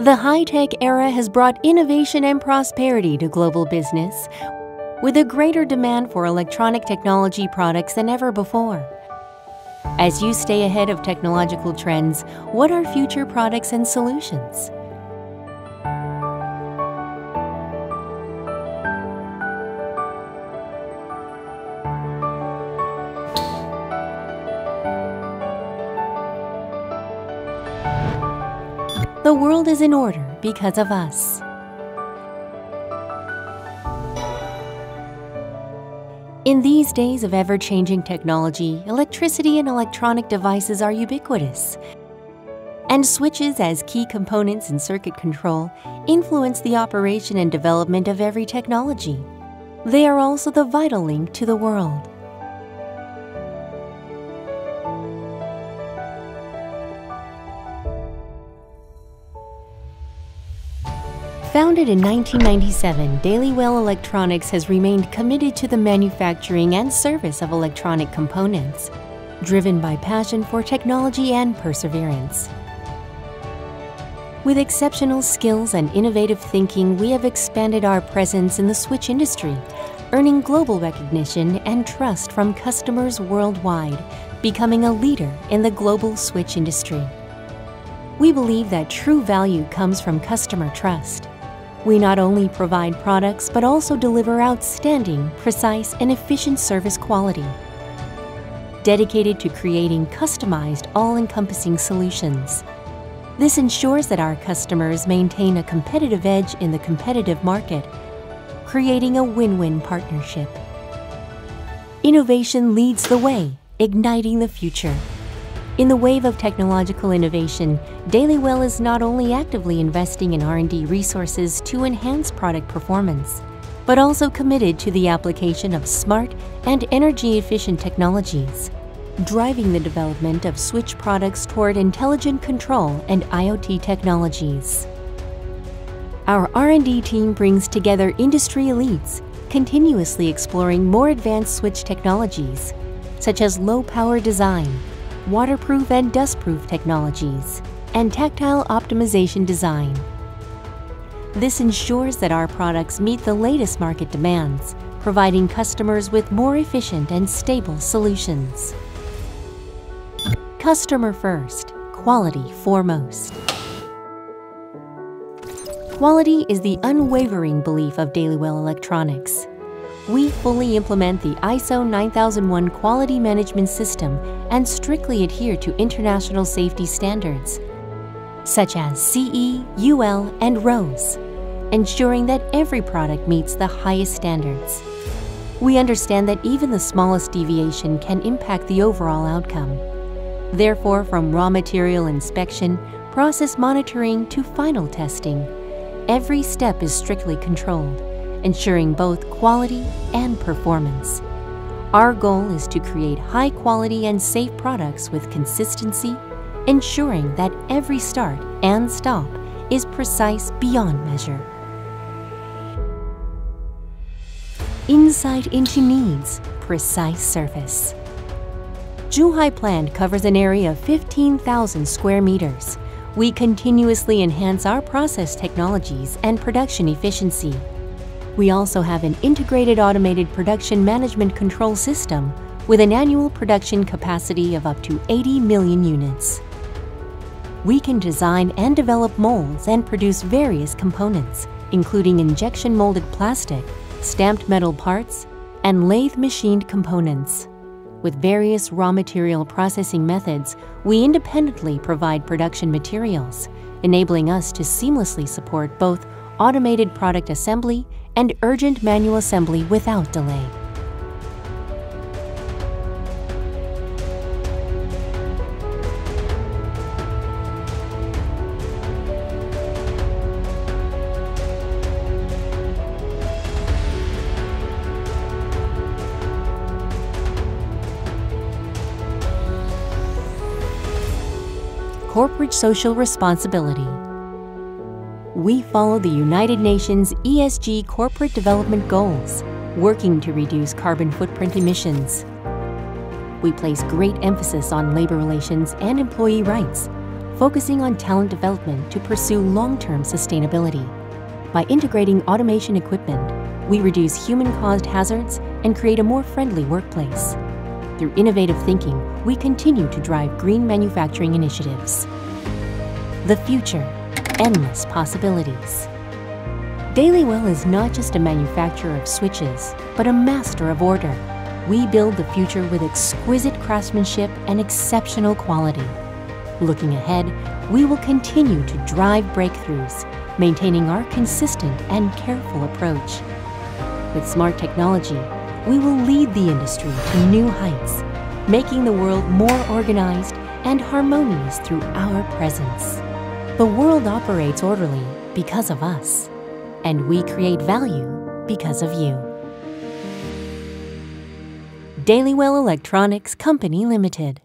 The high-tech era has brought innovation and prosperity to global business, with a greater demand for electronic technology products than ever before. As you stay ahead of technological trends, what are future products and solutions? The world is in order because of us. In these days of ever-changing technology, electricity and electronic devices are ubiquitous, and switches as key components in circuit control influence the operation and development of every technology. They are also the vital link to the world. Founded in 1997, Dailywell Electronics has remained committed to the manufacturing and service of electronic components, driven by passion for technology and perseverance. With exceptional skills and innovative thinking, we have expanded our presence in the switch industry, earning global recognition and trust from customers worldwide, becoming a leader in the global switch industry. We believe that true value comes from customer trust. We not only provide products, but also deliver outstanding, precise, and efficient service quality. Dedicated to creating customized, all-encompassing solutions. This ensures that our customers maintain a competitive edge in the competitive market, creating a win-win partnership. Innovation leads the way, igniting the future. In the wave of technological innovation, Dailywell is not only actively investing in R&D resources to enhance product performance, but also committed to the application of smart and energy-efficient technologies, driving the development of switch products toward intelligent control and IoT technologies. Our R&D team brings together industry elites, continuously exploring more advanced switch technologies, such as low-power design, waterproof and dustproof technologies, and tactile optimization design. This ensures that our products meet the latest market demands, providing customers with more efficient and stable solutions. Customer first, quality foremost. Quality is the unwavering belief of Dailywell Electronics. We fully implement the ISO 9001 quality management system and strictly adhere to international safety standards, such as CE, UL, and RoHS, ensuring that every product meets the highest standards. We understand that even the smallest deviation can impact the overall outcome. Therefore, from raw material inspection, process monitoring to final testing, every step is strictly controlled, ensuring both quality and performance. Our goal is to create high quality and safe products with consistency, ensuring that every start and stop is precise beyond measure. Insight into needs, precise service. Zhuhai plant covers an area of 15,000 square meters. We continuously enhance our process technologies and production efficiency. We also have an integrated automated production management control system with an annual production capacity of up to 80 million units. We can design and develop molds and produce various components, including injection molded plastic, stamped metal parts, and lathe machined components. With various raw material processing methods, we independently provide production materials, enabling us to seamlessly support both automated product assembly and urgent manual assembly without delay. Corporate social responsibility. We follow the United Nations ESG corporate development goals, working to reduce carbon footprint emissions. We place great emphasis on labor relations and employee rights, focusing on talent development to pursue long-term sustainability. By integrating automation equipment, we reduce human-caused hazards and create a more friendly workplace. Through innovative thinking, we continue to drive green manufacturing initiatives. The future, endless possibilities. Dailywell is not just a manufacturer of switches, but a master of order. We build the future with exquisite craftsmanship and exceptional quality. Looking ahead, we will continue to drive breakthroughs, maintaining our consistent and careful approach. With smart technology, we will lead the industry to new heights, making the world more organized and harmonious through our presence. The world operates orderly because of us, and we create value because of you. Dailywell Electronics Company Limited.